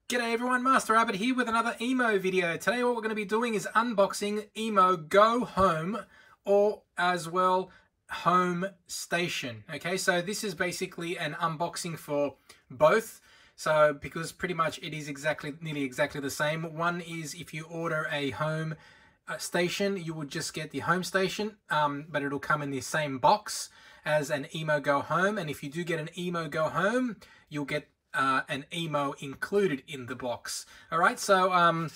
G'day everyone, Master Rabbit here with another EMO video. Today what we're going to be doing is unboxing EMO Go Home, or as well Home Station. Okay, so this is basically an unboxing for both. So because pretty much it is nearly exactly the same. One is if you order a home station, you would just get the home station, but it'll come in the same box as an EMO Go Home. And if you do get an EMO Go Home, you'll get an EMO included in the box. All right, so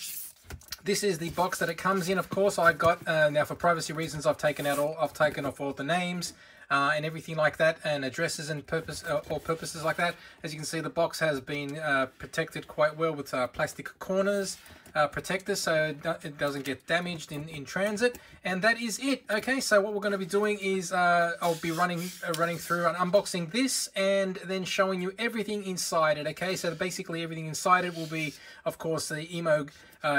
this is the box that it comes in. Of course, I got now for privacy reasons, I've taken off all the names and everything like that, and addresses and purposes like that. As you can see, the box has been protected quite well with plastic corners protectors, so it doesn't get damaged in transit. And that is it. Okay, so what we're going to be doing is I'll be running through and unboxing this and then showing you everything inside it. Okay, so basically everything inside it will be, of course, the EMO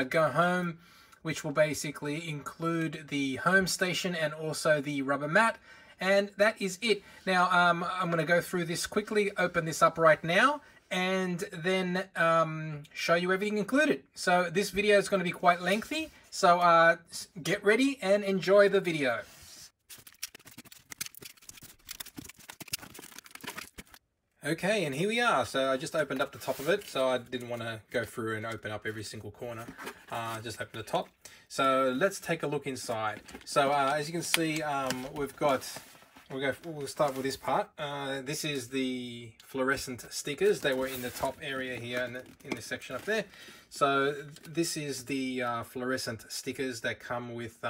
Go Home, which will basically include the home station and also the rubber mat. And that is it. Now I'm going to go through this quickly, open this up right now, and then show you everything included. So this video is going to be quite lengthy, so get ready and enjoy the video. Okay, and here we are. So I just opened up the top of it, so I didn't want to go through and open up every single corner. Just open the top. So let's take a look inside. So as you can see, we'll start with this part. This is the fluorescent stickers. They were in the top area here in this section up there. So this is the fluorescent stickers that come with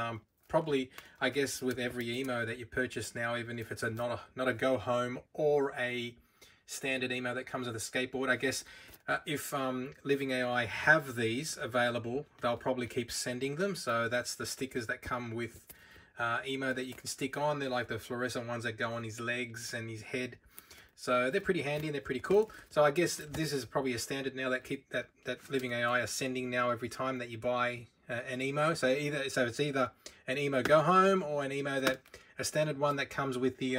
probably, I guess, with every EMO that you purchase now, even if it's not a Go Home or a standard EMO that comes with a skateboard. I guess if Living.Ai have these available, they'll probably keep sending them. So that's the stickers that come with EMO that you can stick on. They're like the fluorescent ones that go on his legs and his head. So they're pretty handy and they're pretty cool. So I guess this is probably a standard now that Living.Ai are sending now every time that you buy an EMO. So it's either an EMO Go Home or an EMO a standard one that comes with the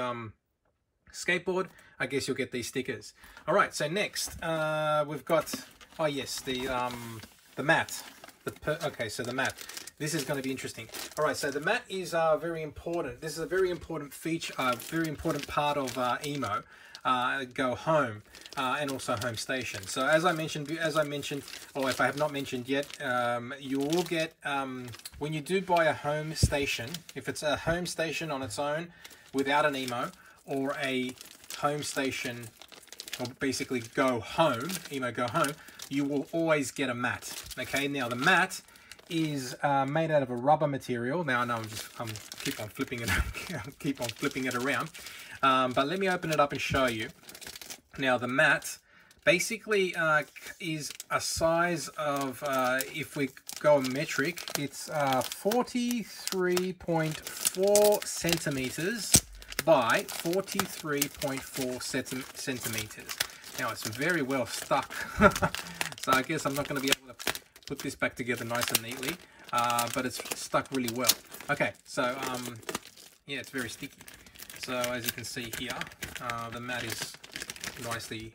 skateboard. I guess you'll get these stickers. All right, so next we've got, oh yes, the mat. Okay, so the mat. This is going to be interesting. All right, so the mat is very important. This is a very important feature, very important part of EMO Go Home and also Home Station. So as I mentioned, or if I have not mentioned yet, you will get when you do buy a home station, if it's a home station on its own without an EMO, or a home station, or basically Go Home, EMO Go Home, you will always get a mat. Okay, now the mat is made out of a rubber material. Now I know I'm keep on flipping it around, but let me open it up and show you. Now the mat basically is a size of, if we go metric, it's 43.4 centimeters by 43.4 centimeters. Now it's very well stuck, so I guess I'm not going to be able to put this back together nice and neatly, but it's stuck really well. Okay, so yeah, it's very sticky. So as you can see here, the mat is nicely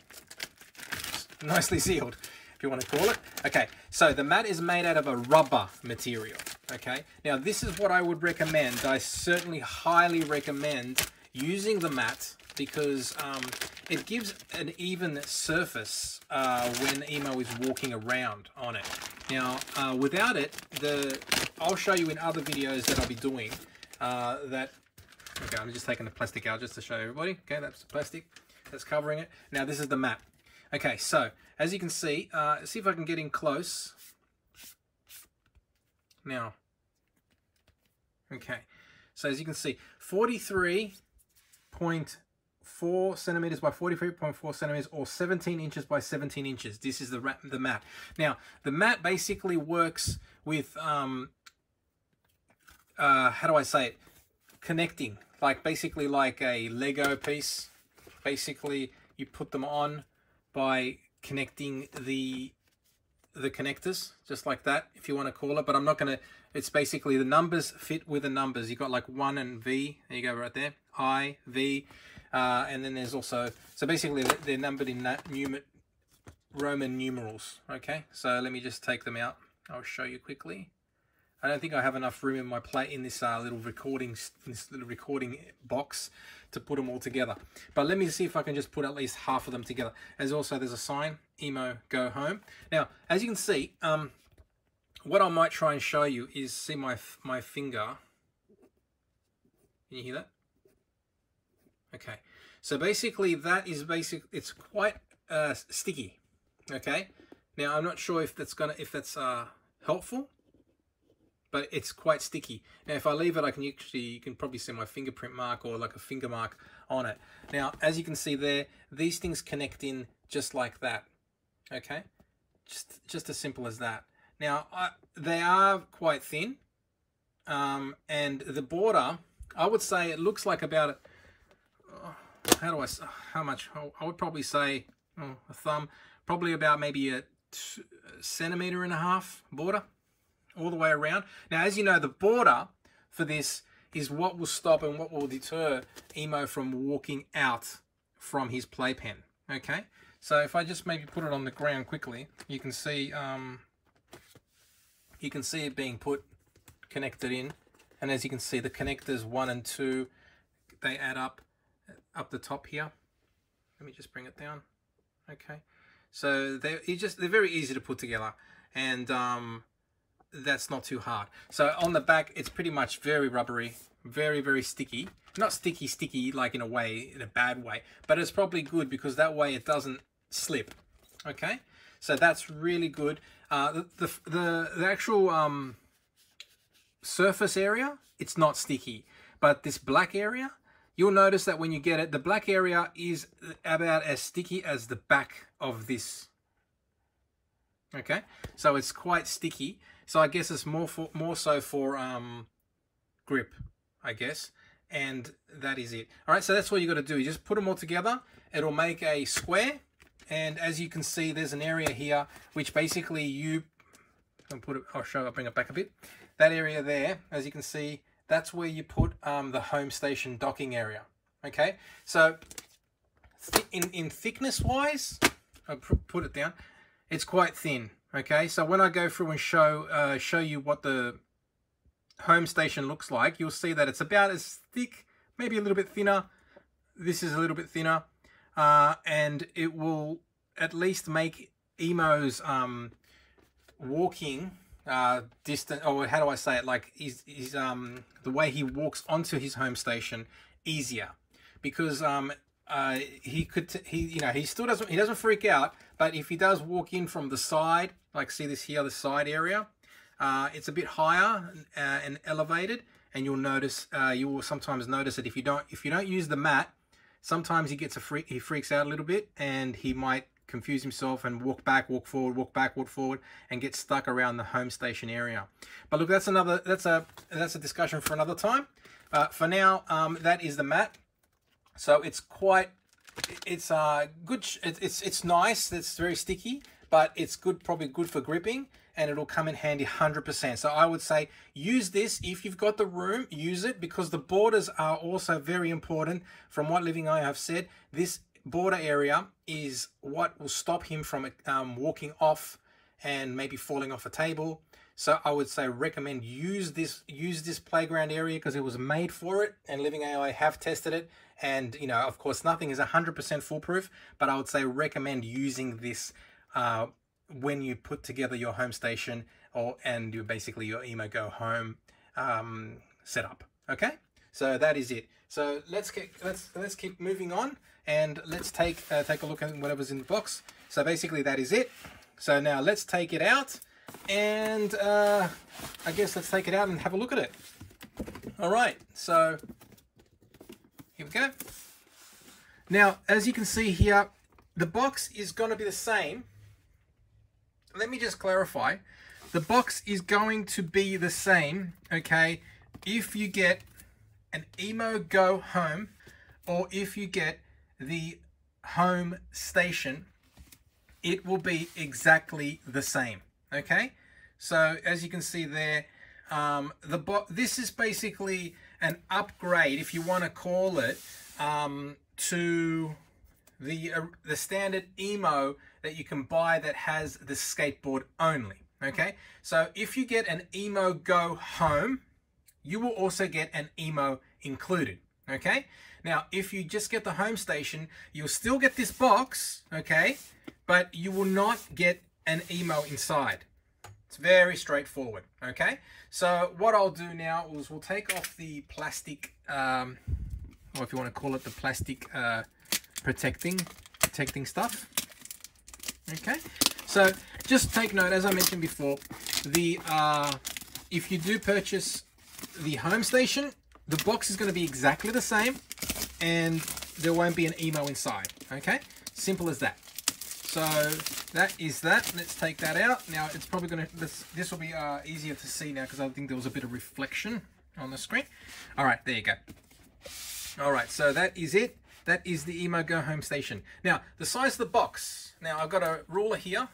sealed, if you want to call it. Okay, so the mat is made out of a rubber material. Okay, now this is what I would recommend. I certainly highly recommend using the mat, because it gives an even surface when EMO is walking around on it. Now, without it, I'll show you in other videos that I'll be doing okay, I'm just taking the plastic out just to show everybody. Okay, that's the plastic that's covering it. Now, this is the mat. Okay, so as you can see if I can get in close. Now, okay, so as you can see, 43.4 centimeters by 43.4 centimeters, or 17 inches by 17 inches. This is the mat. Now the mat basically works with how do I say it, connecting, basically like a Lego piece. Basically you put them on by connecting the connectors, just like that, if you want to call it. But I'm not going to, it's basically the numbers fit with the numbers. You've got like 1 and V, there you go, right there, I, V, and then there's also, so basically they're numbered in that Roman numerals. Okay, so let me just take them out. I'll show you quickly. I don't think I have enough room in my plate in this little recording box to put them all together. But let me see if I can just put at least half of them together. There's a sign, EMO Go Home. Now, as you can see, what I might try and show you is, see my finger. Can you hear that? Okay. So basically it's quite sticky. Okay. Now I'm not sure if that's helpful, but it's quite sticky. Now if I leave it, you can probably see my fingerprint mark or like a finger mark on it. Now as you can see there, these things connect in just like that. Okay, just as simple as that. Now they are quite thin, and the border, I would say it looks like about how much? I would probably say a thumb, probably about maybe a 1.5 centimeters border all the way around. Now, as you know, the border for this is what will stop and what will deter EMO from walking out from his playpen. Okay, so if I just maybe put it on the ground quickly, you can see it being connected in, and as you can see, the connectors 1 and 2, they add up the top here. Let me just bring it down. Okay, so they're very easy to put together, and that's not too hard. So on the back, it's pretty much very rubbery, very sticky. Not sticky like in a bad way, but it's probably good because that way it doesn't slip. Okay, so that's really good. The actual surface area, it's not sticky, but this black area, you'll notice that when you get it, the black area is about as sticky as the back of this. Okay, so it's quite sticky. So I guess it's more so for grip, I guess, and that is it. All right, so that's what you got to do. You just put them all together. It'll make a square, and as you can see, there's an area here which basically I'll bring it back a bit. That area there, as you can see, that's where you put the home station docking area. Okay, so in thickness wise, I'll put it down, it's quite thin. Okay, so when I go through and show you what the home station looks like, you'll see that it's about as thick, maybe a little bit thinner. This is a little bit thinner, and it will at least make EMO's walking distant, or how do I say it, like the way he walks onto his home station easier, because he doesn't freak out, but if he does walk in from the side, like see this here, the side area, it's a bit higher and elevated, and you will sometimes notice that if you don't use the mat, sometimes he freaks out a little bit, and he might confuse himself and walk back, walk forward, walk back, walk forward, and get stuck around the home station area. But look, that's a discussion for another time. For now, that is the mat. So it's good. It's nice. It's very sticky, but it's probably good for gripping, and it'll come in handy 100%. So I would say use this if you've got the room. Use it, because the borders are also very important. From what Living.Ai have said, this border area is what will stop him from walking off and maybe falling off a table. So I would say recommend use this playground area, because it was made for it, and Living.Ai have tested it. And of course, nothing is 100% foolproof, but I would say recommend using this when you put together your home station and basically your EMO Go Home setup. Okay, so that is it. So let's keep moving on, and let's take a look at whatever's in the box. So basically that is it. So now let's take it out, and I guess let's take it out and have a look at it. All right, so here we go. Now, as you can see here, the box is going to be the same. Let me just clarify. The box is going to be the same, okay, if you get an EMO Go Home or if you get the home station. It will be exactly the same, okay? So as you can see there, this is basically an upgrade, if you want to call it, to the standard EMO that you can buy that has the skateboard only. Okay, so if you get an EMO Go Home, you will also get an EMO included. Okay, now if you just get the home station, you'll still get this box, okay, but you will not get an EMO inside. It's very straightforward. Okay, so what I'll do now is we'll take off the plastic, or if you want to call it the plastic protecting stuff. Okay, so just take note, as I mentioned before, the if you do purchase the home station, the box is going to be exactly the same, and there won't be an EMO inside. Okay, simple as that. So that is that. Let's take that out. Now it's probably going to, this will be easier to see now because I think there was a bit of reflection on the screen. All right, there you go. All right, so that is it. That is the EMO Go Home station. Now, the size of the box. Now, I've got a ruler here.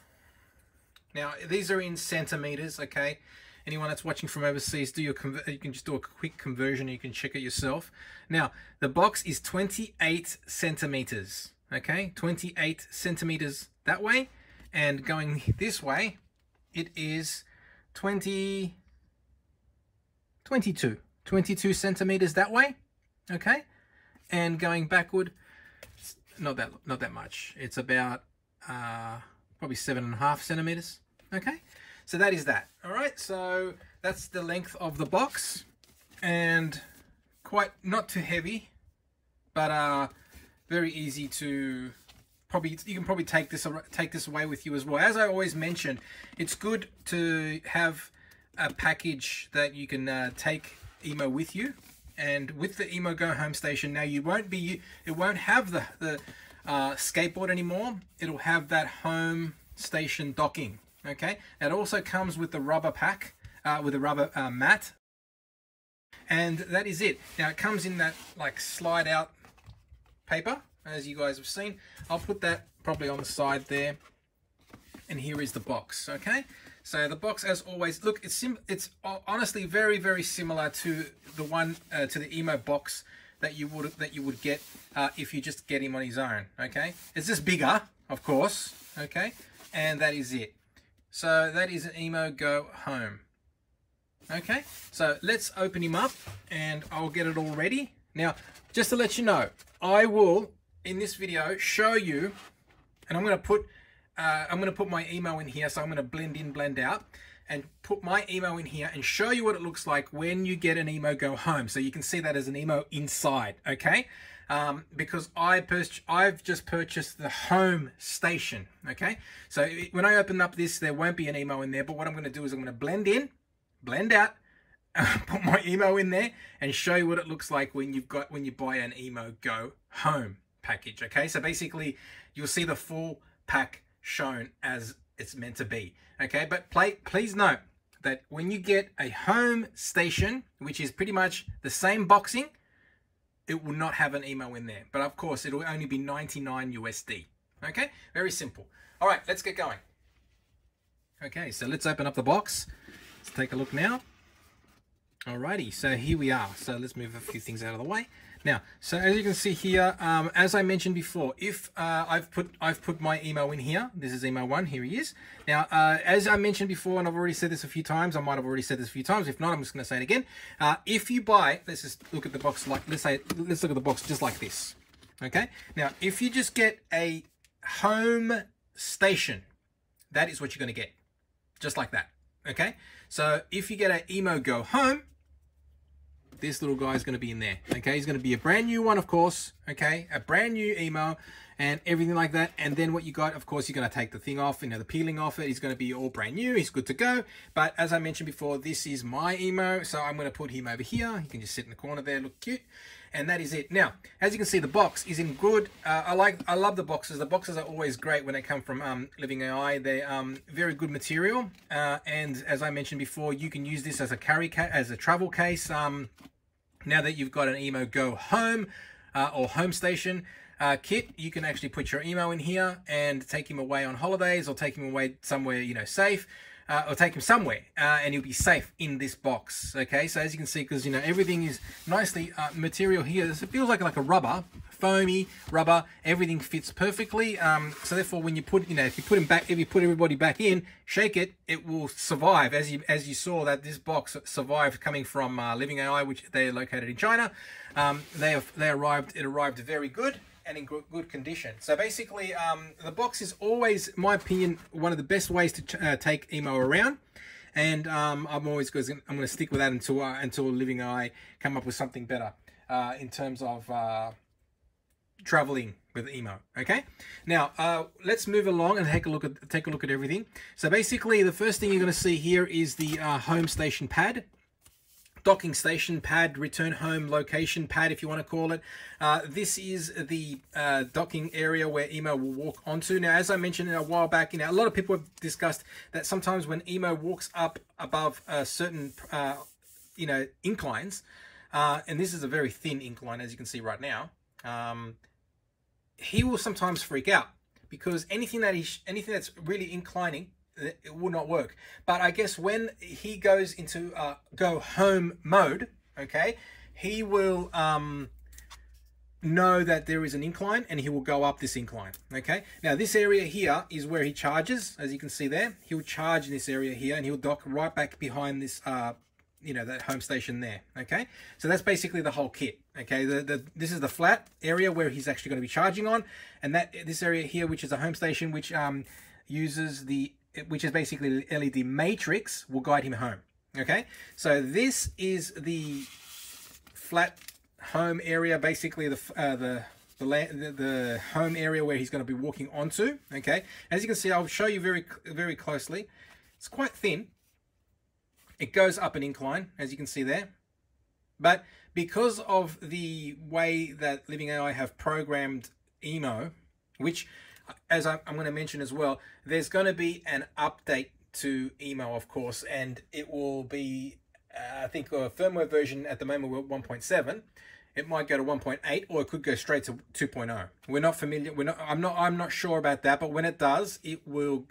Now, these are in centimeters, okay? Anyone that's watching from overseas, you can just do a quick conversion. You can check it yourself. Now, the box is 28 centimeters, okay? 28 centimeters that way. And going this way, it is 22 centimeters that way, okay? And going backward, not that much. It's about probably 7.5 centimeters. Okay, so that is that. All right, so that's the length of the box, and quite not too heavy, but very easy to you can probably take this away with you as well. As I always mention, it's good to have a package that you can take EMO with you. And with the EMO Go Home station, now it won't have the skateboard anymore. It'll have that home station docking. Okay, it also comes with the rubber pack, with a rubber mat, and that is it. Now it comes in that like slide out paper, as you guys have seen. I'll put that probably on the side there, and here is the box. Okay. So the box, as always, look, it's honestly very, very similar to the one to the EMO box that you would get if you just get him on his own. Okay, it's just bigger, of course. Okay, and that is it. So that is an EMO Go Home. Okay, so let's open him up, and I'll get it all ready. Now, just to let you know, I will in this video show you, and I'm going to put my EMO in here, so I'm going to blend in, blend out, and put my EMO in here and show you what it looks like when you get an EMO Go Home, so you can see that as an EMO inside, okay? Because I've just purchased the home station, okay? So when I open up this, there won't be an EMO in there, but what I'm going to do is I'm going to blend in, blend out, put my EMO in there, and show you what it looks like when you buy an EMO Go Home package, okay? So basically, you'll see the full pack shown as it's meant to be, okay? But please note that when you get a home station, which is pretty much the same boxing, it will not have an EMO in there, but of course it'll only be 99 USD. Okay, very simple. All right, let's get going. Okay, so let's open up the box. Let's take a look now. Alrighty, so here we are. So let's move a few things out of the way. Now, so as you can see here, as I mentioned before, if I've put my EMO in here. This is EMO 1. Here he is. Now, as I mentioned before, and I've already said this a few times. I might have already said this a few times. If not, I'm just going to say it again. If you buy, let's just look at the box like let's look at the box just like this. Okay. Now, if you just get a home station, that is what you're going to get, just like that. Okay. So if you get an EMO Go Home, this little guy is going to be in there. Okay, he's going to be a brand new one, of course. Okay, a brand new EMO and everything like that. And then what you got, of course, you're going to take the thing off, the peeling off it. He's going to be all brand new. He's good to go. But as I mentioned before, this is my EMO, so I'm going to put him over here. He can just sit in the corner there, look cute. And that is it. Now, as you can see, the box is in good. I love the boxes. The boxes are always great when they come from Living.Ai. They're very good material. And as I mentioned before, you can use this as a travel case. Now that you've got an EMO Go Home or home station, kit, you can actually put your EMO in here and take him away on holidays, or take him away somewhere, you know, safe, or take him somewhere, and he'll be safe in this box. Okay, so as you can see, because, you know, everything is nicely material here. It feels like a rubber, foamy rubber. Everything fits perfectly. So therefore, when you put, you know, if you put him back, if you put everybody back in, shake it, it will survive. As you saw that this box survived coming from Living.Ai, which they are located in China. It arrived very good and in good condition. So basically, the box is always, in my opinion, one of the best ways to take EMO around. And I'm going to stick with that until Living.Ai come up with something better in terms of traveling with EMO. Okay, now let's move along and take a look at everything. So basically, the first thing you're going to see here is the home station pad. Docking station pad, return home location pad, if you want to call it. This is the docking area where EMO will walk onto. Now, as I mentioned a while back, you know, a lot of people have discussed that sometimes when EMO walks up above certain, you know, inclines, and this is a very thin incline, as you can see right now, he will sometimes freak out because anything that's really inclining, it will not work. But I guess when he goes into go home mode, okay, he will know that there is an incline and he will go up this incline. Okay, now this area here is where he charges. As you can see there, he'll charge in this area here and he'll dock right back behind this you know, that home station there. Okay, so that's basically the whole kit. Okay, this is the flat area where he's actually going to be charging on, and this area here, which is a home station, which which is basically the LED matrix, will guide him home. Okay, so this is the flat home area, basically the home area where he's going to be walking onto. Okay, as you can see, I'll show you very closely. It's quite thin. It goes up an incline, as you can see there, but because of the way that Living.Ai have programmed EMO, which, as I'm going to mention as well, there's going to be an update to EMO, of course, and it will be, I think, a firmware version at the moment we're 1.7. It might go to 1.8, or it could go straight to 2.0. We're not familiar. I'm not sure about that, but when it does, it will.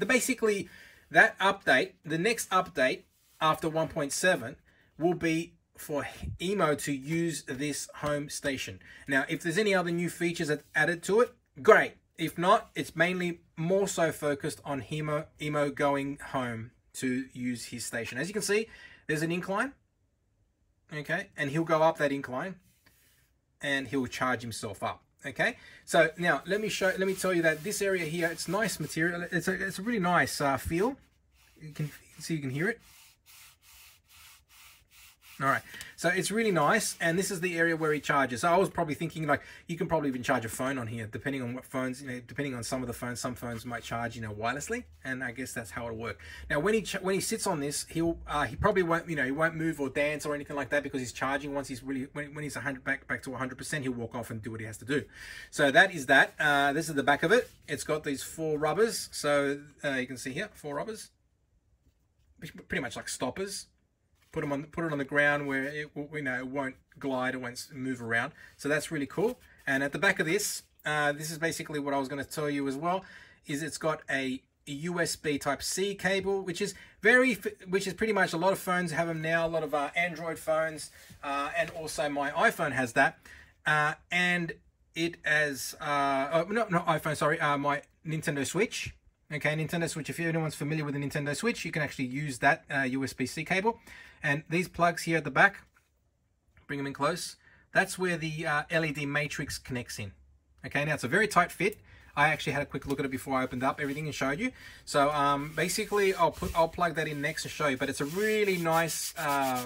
Basically, that update, the next update after 1.7, will be for EMO to use this home station. Now, if there's any other new features that added to it, great. If not, it's mainly more so focused on EMO going home to use his station. As you can see, there's an incline, okay, and he'll go up that incline and he'll charge himself up. Okay, so now let me tell you that this area here, it's nice material. It's a really nice feel. You can hear it. All right, so it's really nice, and this is the area where he charges. So I was probably thinking, like, you can probably even charge a phone on here, depending on what phones, you know, depending on some of the phones. Some phones might charge, you know, wirelessly, and I guess that's how it'll work. Now, when he sits on this, he probably won't, you know, he won't move or dance or anything like that, because he's charging. Once he's really, when he's back to 100%, he'll walk off and do what he has to do. So that is that. This is the back of it. It's got these 4 rubbers. So you can see here, 4 rubbers, pretty much like stoppers. Put it on the ground where it won't glide, it won't move around. So that's really cool. And at the back of this, this is basically what I was going to tell you as well, is it's got a USB Type-C cable, which is pretty much, a lot of phones have them now. A lot of Android phones, and also my iPhone has that. And it has not iPhone, sorry, my Nintendo Switch. Okay, Nintendo Switch, if anyone's familiar with the Nintendo Switch, you can actually use that USB-C cable. And these plugs here at the back, bring them in close, that's where the LED matrix connects in. Okay, now it's a very tight fit. I actually had a quick look at it before I opened up everything and showed you. So basically, I'll plug that in next and show you. But it's a really nice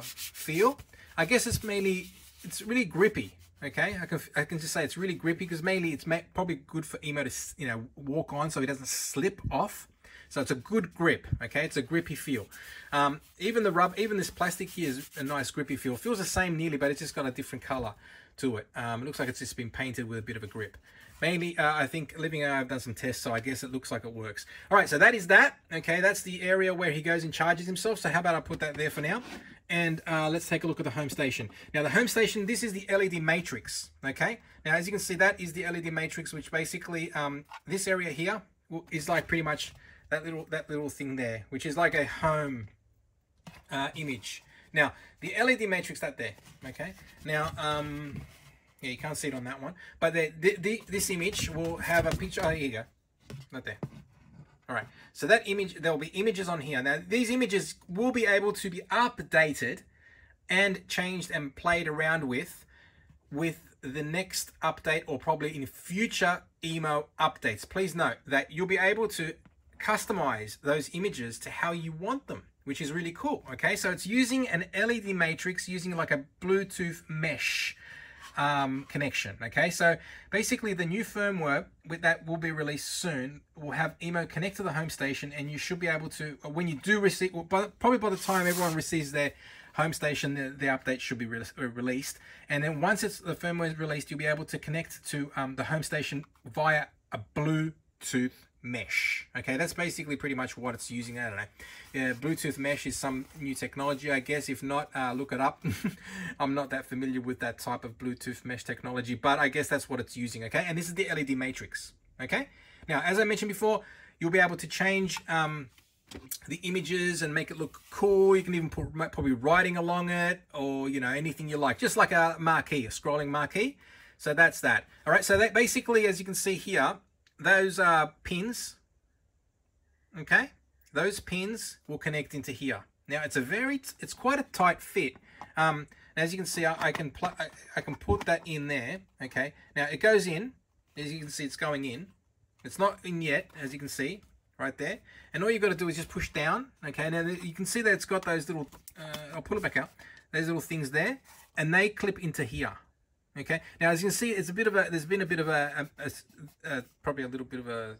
feel. I guess it's really grippy. Okay, I can just say it's really grippy, because mainly it's probably good for EMO to, you know, walk on so he doesn't slip off. So it's a good grip. Okay, it's a grippy feel. Even this plastic here is a nice grippy feel. Feels the same nearly, but it's just got a different color to it. It looks like it's just been painted with a bit of a grip. Mainly, I think Living.Ai have done some tests, so I guess it looks like it works. All right, so that is that. Okay, that's the area where he goes and charges himself. So how about I put that there for now, and let's take a look at the home station. Now the home station, this is the LED matrix, okay? Now as you can see, that is the LED matrix, which basically, this area here is like pretty much that little thing there, which is like a home image. Now the LED matrix, that there, okay? Now, yeah, you can't see it on that one, but this image will have a picture. Oh, here you go, right there. All right, so that image, there will be images on here. Now, these images will be able to be updated and changed and played around with the next update, or probably in future EMO updates. Please note that you'll be able to customize those images to how you want them, which is really cool. Okay, so it's using an LED matrix, using like a Bluetooth mesh connection. Okay, so basically the new firmware with that will be released soon will have EMO connect to the home station, and you should be able to, when you do receive, well, probably by the time everyone receives their home station, the update should be released, and then once the firmware is released, you'll be able to connect to the home station via a Bluetooth mesh. Okay, that's basically pretty much what it's using. I don't know. Yeah, Bluetooth mesh is some new technology, I guess. If not, look it up. I'm not that familiar with that type of Bluetooth mesh technology, but I guess that's what it's using. Okay, and this is the LED matrix. Okay, now as I mentioned before, you'll be able to change the images and make it look cool. You can even put probably writing along it, or you know, anything you like, just like a marquee, a scrolling marquee. So that's that. All right, so that basically, as you can see here, those pins, okay, those pins will connect into here. Now it's quite a tight fit. As you can see, I can put that in there. Okay, now it goes in. As you can see, it's going in. It's not in yet, as you can see right there. And all you've got to do is just push down. Okay, now you can see that it's got those little. I'll pull it back out. Those little things there, and they clip into here. Okay, now as you can see, it's a bit of a, there's been a bit of probably a little bit of a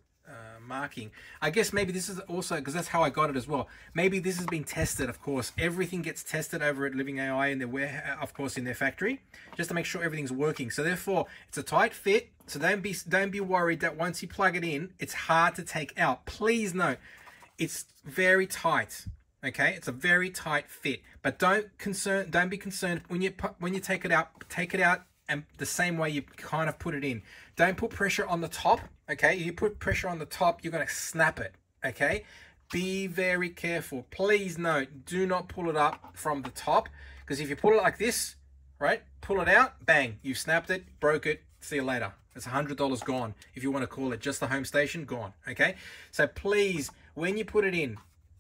marking. I guess maybe this is also, because that's how I got it as well. Maybe this has been tested, of course. Everything gets tested over at Living.Ai in their warehouse, of course, in their factory, just to make sure everything's working. So therefore, it's a tight fit. So don't be worried that once you plug it in, it's hard to take out. Please note, it's very tight. Okay, it's a very tight fit. But don't be concerned when you take it out. Take it out. And the same way you kind of put it in. Don't put pressure on the top, okay? If you put pressure on the top, you're going to snap it, okay? Be very careful. Please note, do not pull it up from the top, because if you pull it like this, right, pull it out, bang, you snapped it, broke it, see you later. It's $100 gone. If you want to call it just the home station, gone, okay? So please, when you put it in,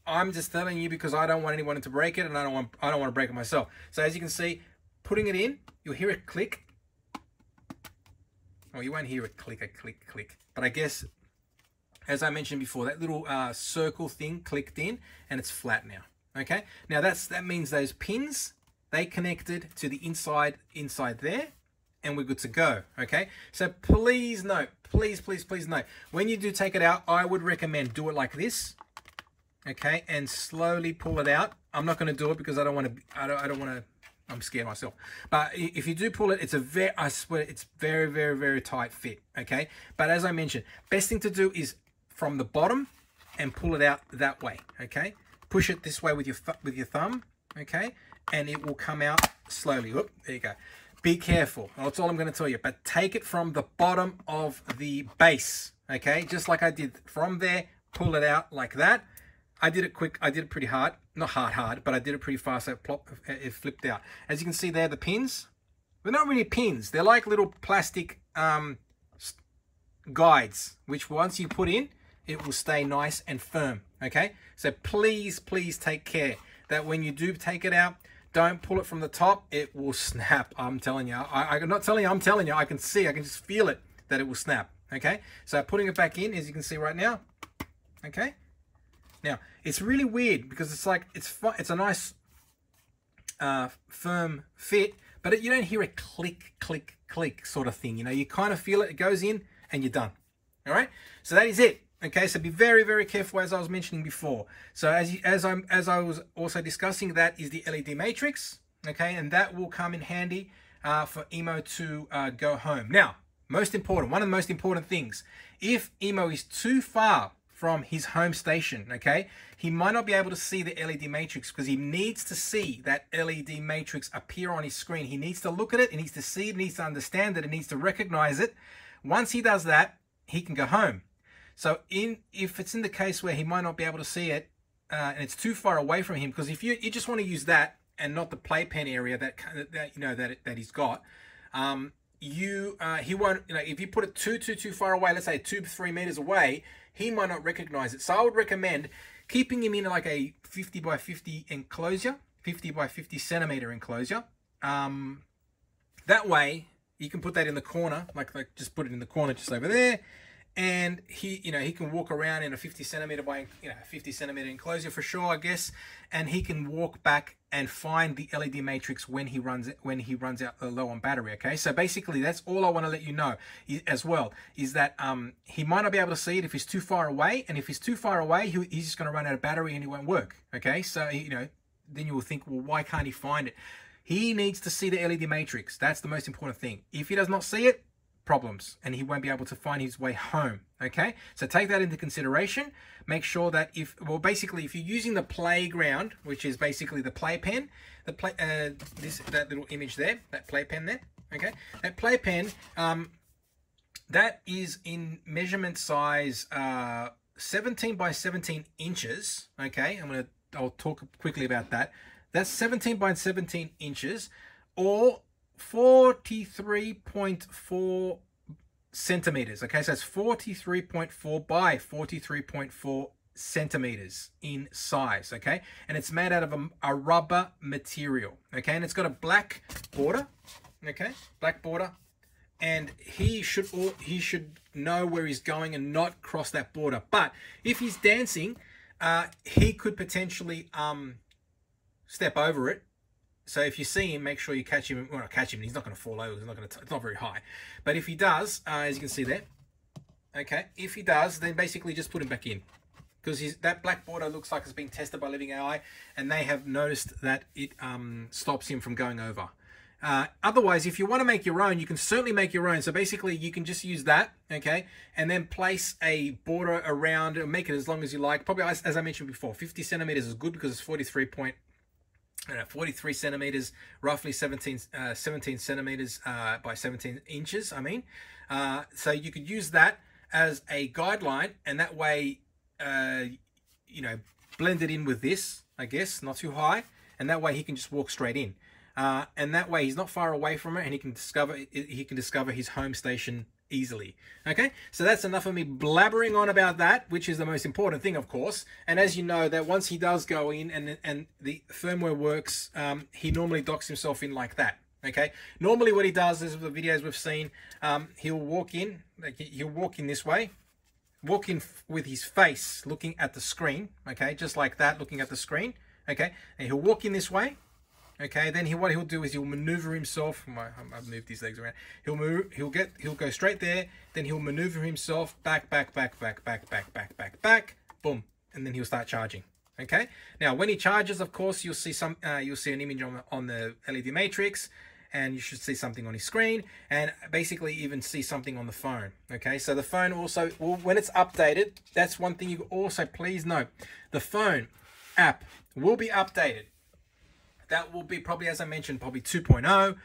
I'm just telling you because I don't want anyone to break it, and I don't want to break it myself. So as you can see, putting it in, you'll hear it click. Oh, you won't hear it click, but I guess, as I mentioned before, that little circle thing clicked in, and it's flat now. Okay, now that means those pins, they connected to the inside there, and we're good to go. Okay, so please note, please note, when you do take it out, I would recommend do it like this. Okay, and slowly pull it out. I'm not going to do it because I don't want to. I'm scared myself. But if you do pull it, I swear it's very tight fit. Okay. But as I mentioned, best thing to do is from the bottom and pull it out that way. Okay. Push it this way with your thumb. Okay. And it will come out slowly. Whoop, there you go. Be careful. That's all I'm going to tell you. But take it from the bottom of the base. Okay. Just like I did from there, pull it out like that. I did it quick. I did it pretty hard. Not hard, but I did it pretty fast. So it flipped out. As you can see there, the pins, they're not really pins. They're like little plastic guides, which once you put in, it will stay nice and firm. Okay? So please take care that when you do take it out, don't pull it from the top. It will snap. I'm telling you. I'm not telling you. I'm telling you. I can just feel it, that it will snap. Okay? So putting it back in, as you can see right now. Okay? Now, it's really weird because it's like, it's a nice firm fit, but you don't hear a click sort of thing. You know, you kind of feel it, it goes in and you're done. All right. So that is it. Okay. So be very careful, as I was mentioning before. So as I was also discussing, that is the LED matrix. Okay. And that will come in handy for EMO to go home. Now, most important, one of the most important things, if EMO is too far from his home station, okay? He might not be able to see the LED matrix because he needs to see that LED matrix appear on his screen. He needs to look at it, he needs to see it, he needs to understand it, he needs to recognize it. Once he does that, he can go home. So if it's in the case where he might not be able to see it and it's too far away from him, because if you just want to use that and not the playpen area that he's got, he won't, if you put it too far away, let's say 2-3 meters away, he might not recognize it. So I would recommend keeping him in like a 50 by 50 enclosure, 50 by 50 centimeter enclosure. That way you can put that in the corner, like just put it in the corner just over there, and he can walk around in a 50 centimeter by 50 centimeter enclosure for sure, I guess, and he can walk back and find the LED matrix when he runs out low on battery. Okay, so basically that's all I want to let you know as well, is that he might not be able to see it if he's too far away, and if he's too far away, he's just going to run out of battery and it won't work. Okay, so then you will think, well, why can't he find it? He needs to see the LED matrix. That's the most important thing. If he does not see it, problems, and he won't be able to find his way home. Okay, so take that into consideration. Make sure that if you're using the playground, which is basically the playpen, that little image there, that playpen there, okay, that playpen, that is in measurement size 17 by 17 inches. Okay, I'll talk quickly about that. That's 17 by 17 inches, or 43.4 centimeters. Okay, so that's 43.4 by 43.4 centimeters in size. Okay, and it's made out of a rubber material. Okay, and it's got a black border. Okay, black border, and he should know where he's going and not cross that border. But if he's dancing, he could potentially step over it. So if you see him, make sure you catch him. Well, not catch him. He's not going to fall over. It's not very high. But if he does, as you can see there, okay, if he does, then basically just put him back in, because that black border looks like it's being tested by Living.Ai, and they have noticed that it stops him from going over. Otherwise, if you want to make your own, you can certainly make your own. So basically, you can just use that, okay, and then place a border around it, make it as long as you like. Probably, as I mentioned before, 50 centimeters is good because it's 43 centimeters, roughly 17 centimeters by 17 inches, I mean. So you could use that as a guideline, and that way, blend it in with this, I guess, not too high, and that way he can just walk straight in. And that way he's not far away from it, and he can discover his home station easily. Okay, so that's enough of me blabbering on about that, which is the most important thing, of course. And as you know, that once he does go in and the firmware works, he normally docks himself in like that. Okay, normally what he does is, the videos we've seen, he'll walk in this way, walk in with his face looking at the screen. Okay, just like that, looking at the screen. Okay, and he'll walk in this way. Okay, then what he'll do is he'll maneuver himself. I've moved these legs around. He'll go straight there. Then he'll maneuver himself back, boom, and then he'll start charging. Okay. Now, when he charges, of course, you'll see an image on the LED matrix, and you should see something on his screen, and basically even see something on the phone. Okay. So the phone also, when it's updated, that's one thing you also please note. The phone app will be updated. That will be probably, as I mentioned, probably 2.0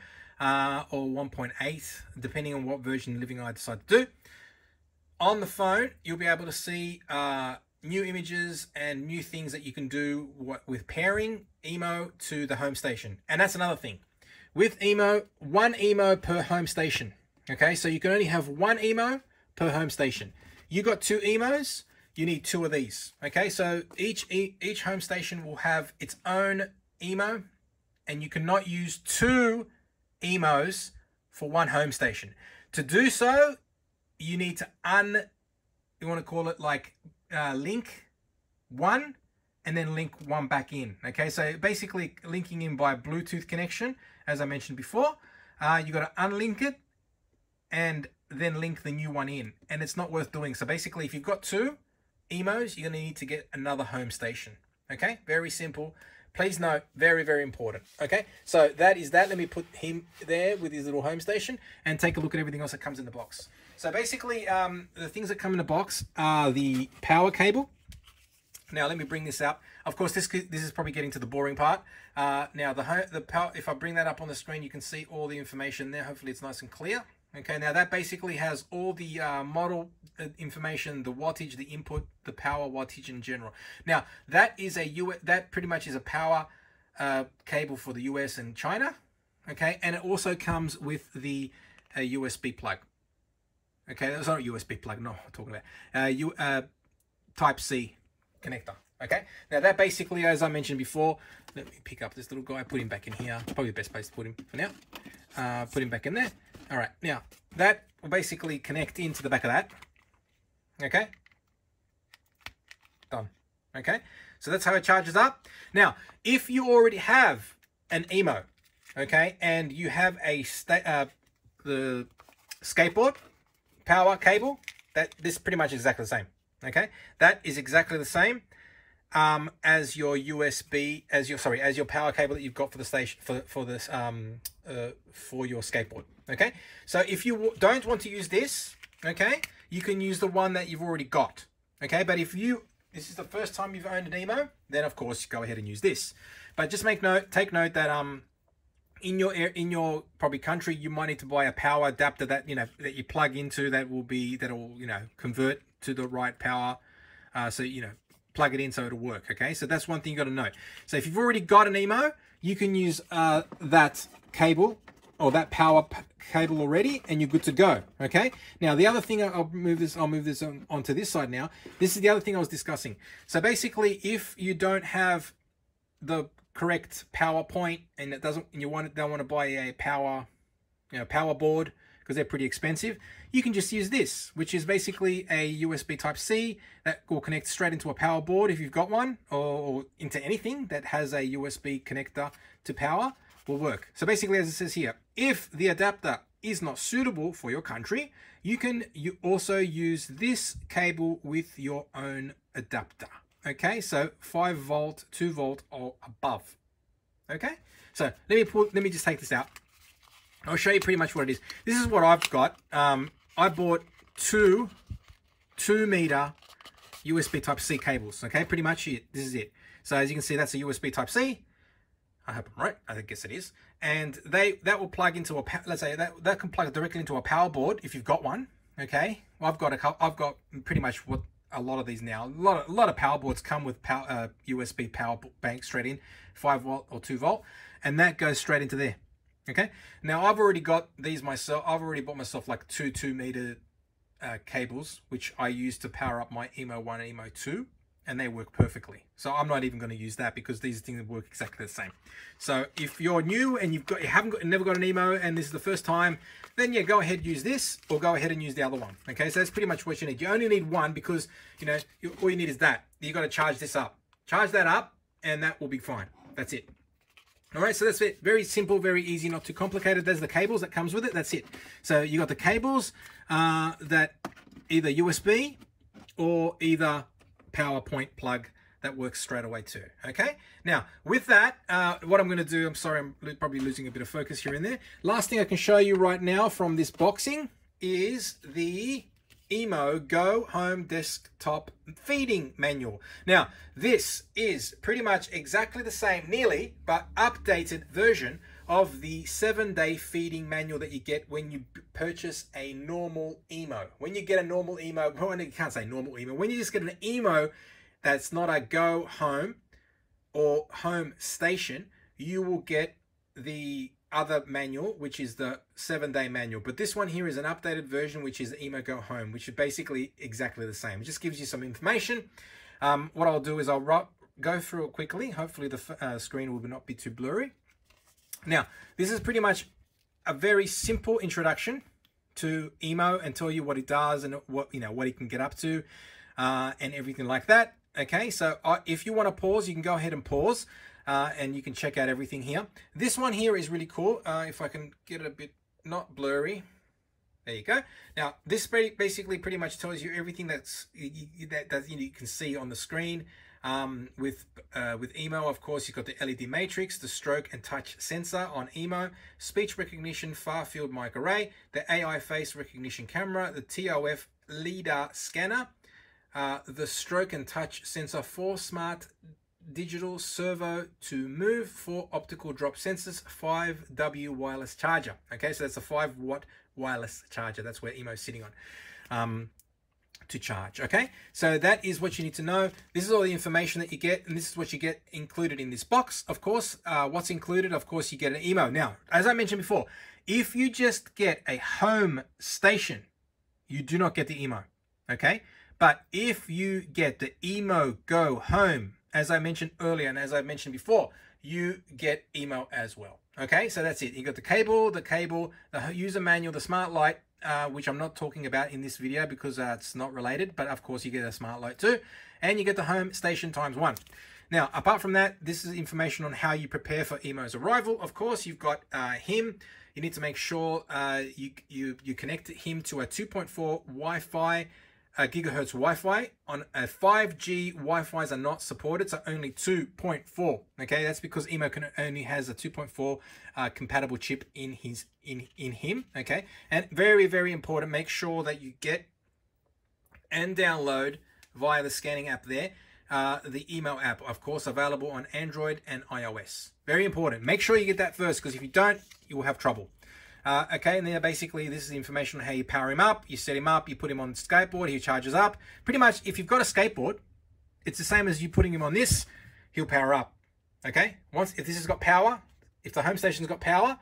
or 1.8, depending on what version Living.Ai decide to do. On the phone, you'll be able to see new images and new things that you can do with pairing EMO to the home station. And that's another thing. With EMO, 1 EMO per home station. Okay, so you can only have 1 EMO per home station. You got 2 EMOs, you need 2 of these. Okay, so each home station will have its own EMO, and you cannot use 2 EMOs for 1 home station. To do so, you need to you want to call it like link 1 and then link 1 back in. Okay, so basically linking in by Bluetooth connection, as I mentioned before. You got to unlink it and then link the new one in, and it's not worth doing. So basically, if you've got 2 EMOs, you're going to need to get another home station. Okay, very simple. Please note, very, very important. Okay, so that is that. Let me put him there with his little home station and take a look at everything else that comes in the box. So basically, the things that come in the box are the power cable. Now let me bring this up. Of course, this is probably getting to the boring part. Now the power. If I bring that up on the screen, you can see all the information there. Hopefully, it's nice and clear. Okay. Now that basically has all the model information, the wattage, the input, the power wattage in general. Now that pretty much is a power cable for the US and China. Okay, and it also comes with the USB plug. Okay, that's not a USB plug. No, I'm talking about Type C connector. Okay, now that basically, as I mentioned before, let me pick up this little guy, put him back in here. Probably the best place to put him for now. Put him back in there. All right, now that will basically connect into the back of that. Okay, done. Okay, so that's how it charges up. Now, if you already have an EMO, okay, and you have the skateboard power cable, this pretty much is exactly the same. Okay, that is exactly the same as your USB, as your power cable that you've got for the station for your skateboard. Okay, so if you don't want to use this, okay, you can use the one that you've already got. Okay, but if this is the first time you've owned an EMO, then of course go ahead and use this. But just take note that in your probably country, you might need to buy a power adapter that that you plug into that'll convert to the right power. So plug it in so it'll work. Okay, so that's one thing you got to know. So if you've already got an EMO, you can use that cable or that power cable already, and you're good to go. Okay. Now the other thing, I'll move this onto this side now. This is the other thing I was discussing. So basically, if you don't have the correct power point and don't want to buy a power board because they're pretty expensive, you can just use this, which is basically a USB Type C that will connect straight into a power board if you've got one, or into anything that has a USB connector to power will work. So basically, as it says here, if the adapter is not suitable for your country, you also use this cable with your own adapter. Okay, so 5 volt, 2 volt or above. Okay, so let me just take this out. I'll show you pretty much what it is. This is what I've got. I bought two 2-meter USB Type C cables. Okay, pretty much it. This is it. So as you can see, that's a USB Type C. I hope I'm right. I guess it is. And that will plug into let's say that can plug directly into a power board if you've got one. Okay, well, I've got pretty much what a lot of these now. A lot of power boards come with USB power bank straight in, 5 volt or 2 volt, and that goes straight into there. Okay, now I've already got these myself. I've already bought myself like 2-meter cables, which I use to power up my EMO 1 and EMO 2, and they work perfectly. So I'm not even going to use that because these things work exactly the same. So if you're new and you never got an EMO and this is the first time, then yeah, go ahead and use this, or go ahead and use the other one. Okay, so that's pretty much what you need. You only need one because all you need is that. You got to charge this up, charge that up, and that will be fine. That's it. All right, so that's it. Very simple, very easy, not too complicated. There's the cables that comes with it. That's it. So you got the cables that either USB or either PowerPoint plug that works straight away too. Okay, now with that, what I'm going to do, I'm sorry, I'm probably losing a bit of focus here and there. Last thing I can show you right now from this boxing is the EMO Go Home Desktop Feeding Manual. Now, this is pretty much exactly the same, nearly, but updated version of the 7-day feeding manual that you get when you purchase a normal EMO. When you get a normal EMO, well, you can't say normal EMO, when you just get an EMO that's not a Go Home or Home Station, you will get the other manual, which is the 7-day manual. But this one here is an updated version, which is EMO Go Home, which is basically exactly the same. It just gives you some information. What I'll do is I'll go through it quickly. Hopefully the screen will not be too blurry. Now, this is pretty much a very simple introduction to EMO and tell you what it does and what it can get up to and everything like that. Okay, so if you want to pause, you can go ahead and pause. And you can check out everything here. This one here is really cool. If I can get it a bit not blurry. There you go. Now, this basically pretty much tells you everything that you can see on the screen. With EMO, of course, you've got the LED matrix, the stroke and touch sensor on EMO, speech recognition far field microarray, the AI face recognition camera, the TOF LiDAR scanner, the stroke and touch sensor, 4 smart digital servo to move, 4 optical drop sensors, 5W wireless charger. Okay, so that's a 5-watt wireless charger. That's where EMO is sitting on to charge. Okay, so that is what you need to know. This is all the information that you get, and this is what you get included in this box. Of course, what's included, of course, you get an EMO. Now, as I mentioned before, if you just get a home station, you do not get the EMO. Okay, but if you get the EMO Go Home, as I mentioned earlier and as I mentioned before, you get EMO as well. Okay, so that's it. You got the cable, the user manual, the smart light, which I'm not talking about in this video because it's not related, but of course you get a smart light too, and you get the home station ×1. Now, apart from that, this is information on how you prepare for EMO's arrival. Of course, you've got him. You need to make sure you connect him to a 2.4 Wi-Fi, gigahertz Wi-Fi. On a 5G Wi-Fi's are not supported, so only 2.4. Okay, that's because EMO only has a 2.4 compatible chip in him. Okay, and very, very important, make sure that you get and download via the scanning app there, the EMO app, of course, available on Android and iOS. Very important. Make sure you get that first, because if you don't, you will have trouble. Okay, and then basically this is the information on how you power him up. You set him up, you put him on the skateboard, he charges up. Pretty much, if you've got a skateboard, it's the same as you putting him on this, he'll power up. Okay, if this has got power, if the home station's got power,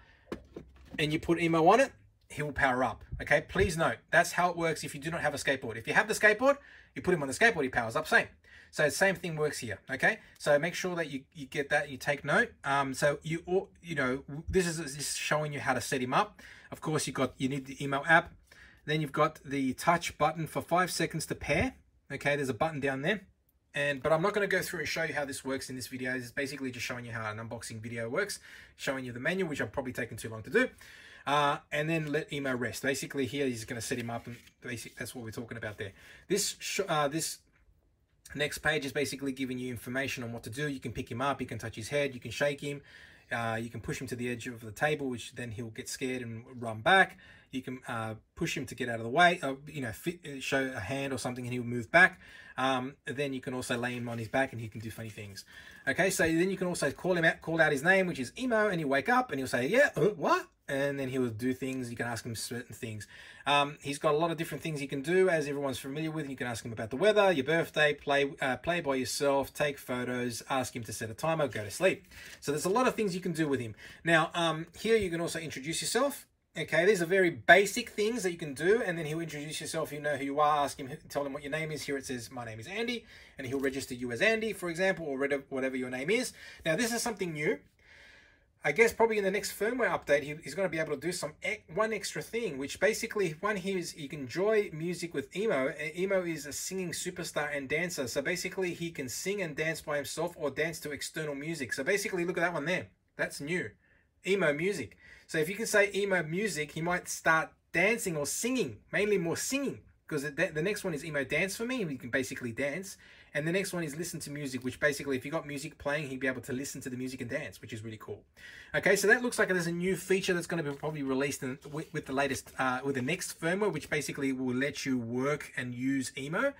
and you put EMO on it, he will power up. Okay, please note, that's how it works if you do not have a skateboard. If you have the skateboard, you put him on the skateboard, he powers up, same. So the same thing works here. Okay, so make sure that you get that, you take note. So you know, this is just showing you how to set him up. Of course, you need the EMO app. Then you've got the touch button for 5 seconds to pair. Okay, there's a button down there. But I'm not going to go through and show you how this works in this video. It's basically just showing you how an unboxing video works, showing you the menu, which I've probably taken too long to do. And then let EMO rest. Basically here, he's going to set him up, and basically that's what we're talking about there. This next page is basically giving you information on what to do. You can pick him up, you can touch his head, you can shake him, you can push him to the edge of the table, which then he'll get scared and run back. You can push him to get out of the way, you know, show a hand or something and he'll move back. Then you can also lay him on his back and he can do funny things. Okay, so then you can also call out his name, which is EMO, and he'll wake up and he'll say, yeah, what? And then he will do things. You can ask him certain things. He's got a lot of different things you can do, as everyone's familiar with. You can ask him about the weather, your birthday, play by yourself, take photos, ask him to set a timer, go to sleep. So there's a lot of things you can do with him. Now, here you can also introduce yourself. Okay, these are very basic things that you can do, and then he'll introduce yourself. You know who you are. Ask him, tell him what your name is. Here it says, my name is Andy, and he'll register you as Andy, for example, or whatever your name is. Now, this is something new. I guess probably in the next firmware update, he's going to be able to do one extra thing, which basically, you can enjoy music with EMO. EMO is a singing superstar and dancer. So basically, he can sing and dance by himself or dance to external music. So basically, look at that one there. That's new. EMO music. So if you can say EMO music, he might start dancing or singing, mainly more singing, because the next one is EMO dance for me. We can basically dance. And the next one is listen to music, which basically, if you got music playing, he'd be able to listen to the music and dance, which is really cool. Okay, so that looks like there's a new feature that's going to be probably released with the latest, with the next firmware, which basically will let you work and use EMO.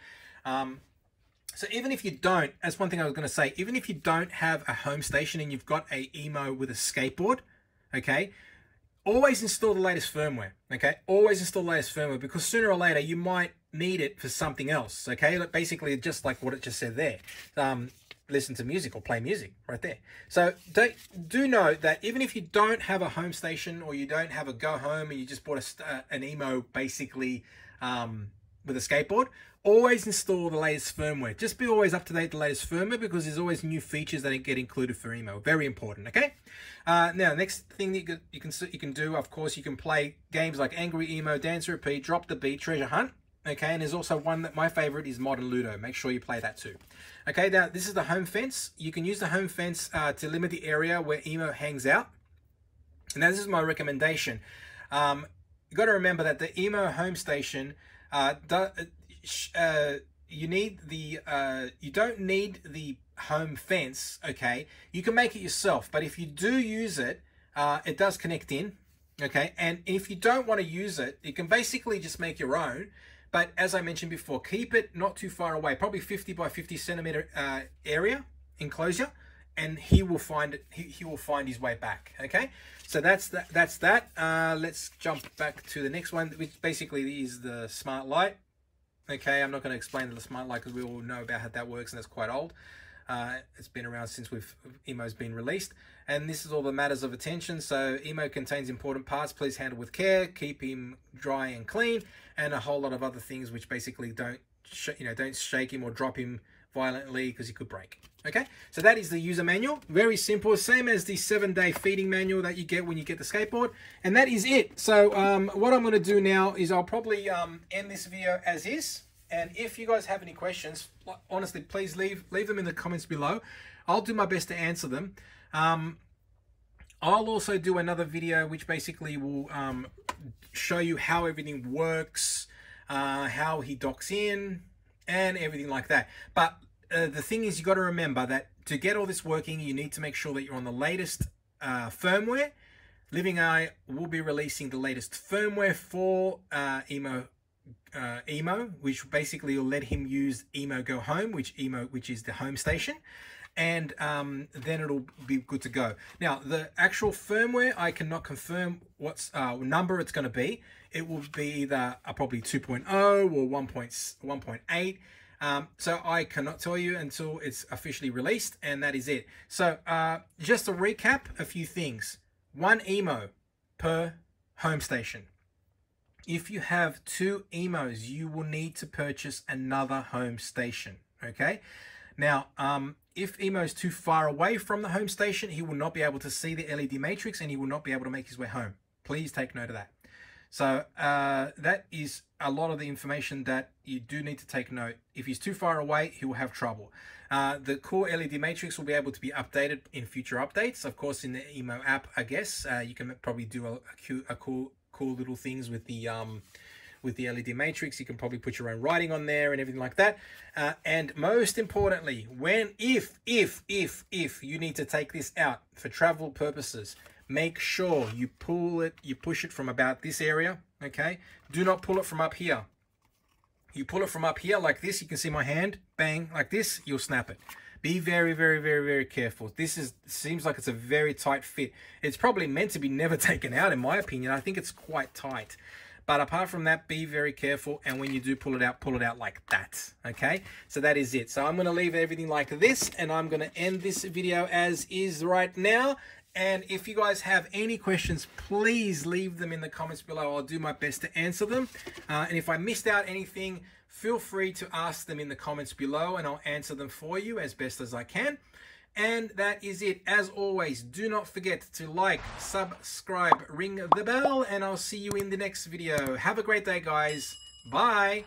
So even if you don't, that's one thing I was going to say, even if you don't have a home station and you've got a EMO with a skateboard, okay, always install the latest firmware. Okay, always install the latest firmware, because sooner or later you might need it for something else. Okay, basically just like what it just said there, listen to music or play music right there. So do know that even if you don't have a home station or you don't have a Go Home and you just bought an EMO basically with a skateboard, always install the latest firmware. Just be always up to date with the latest firmware, because there's always new features that get included for EMO. Very important. Okay. Now, next thing that you can do, of course, you can play games like Angry EMO, Dance Repeat, Drop the Beat, Treasure Hunt. Okay, and there's also one that my favorite is Modern Ludo. Make sure you play that too. Okay, now this is the home fence. You can use the home fence to limit the area where EMO hangs out. Now, this is my recommendation. You've got to remember that the EMO home station, you need the you don't need the home fence. Okay, you can make it yourself, but if you do use it, it does connect in. Okay, and if you don't want to use it, you can basically just make your own. But as I mentioned before, keep it not too far away, probably 50 by 50 centimeter area enclosure, and he will find it. He will find his way back. Okay, so that's that. Let's jump back to the next one, which basically is the smart light. Okay, I'm not going to explain the smart light because we all know about how that works, and it's quite old. It's been around since EMO's been released. And this is all the matters of attention. So EMO contains important parts. Please handle with care. Keep him dry and clean, and a whole lot of other things which basically don't shake him or drop him violently because he could break. Okay, so that is the user manual. Very simple, same as the 7-day feeding manual that you get when you get the skateboard, and that is it. So what I'm going to do now is I'll probably end this video as is, and if you guys have any questions, honestly, please leave them in the comments below. I'll do my best to answer them. I'll also do another video which basically will show you how everything works, how he docks in, and everything like that. But the thing is, you got to remember that to get all this working, you need to make sure that you're on the latest firmware. Living.Ai will be releasing the latest firmware for EMO, which basically will let him use EMO Go Home, which is the home station, and then it'll be good to go. Now, the actual firmware, I cannot confirm what number it's going to be. It will be either probably 2.0 or 1.8. So I cannot tell you until it's officially released, and that is it. So just to recap a few things. 1 EMO per home station. If you have 2 EMOs, you will need to purchase another home station. Okay. Now, if EMO is too far away from the home station, he will not be able to see the LED matrix, and he will not be able to make his way home. Please take note of that. So that is a lot of the information that you do need to take note. If he's too far away, he will have trouble. The core LED matrix will be able to be updated in future updates. Of course, in the EMO app, I guess, you can probably do a cool little things with the LED matrix. You can probably put your own writing on there and everything like that. And most importantly, if you need to take this out for travel purposes, make sure you push it from about this area. Okay, do not pull it from up here. You pull it from up here like this. You can see my hand, bang, like this, you'll snap it. Be very, very, very, very careful. Seems like it's a very tight fit. It's probably meant to be never taken out, in my opinion. I think it's quite tight. But apart from that, be very careful. And when you do pull it out like that. Okay, so that is it. So I'm going to leave everything like this, and I'm going to end this video as is right now. And if you guys have any questions, please leave them in the comments below. I'll do my best to answer them. And if I missed out anything, feel free to ask them in the comments below, and I'll answer them for you as best as I can. And that is it. As always, do not forget to like, subscribe, ring the bell, and I'll see you in the next video. Have a great day, guys. Bye.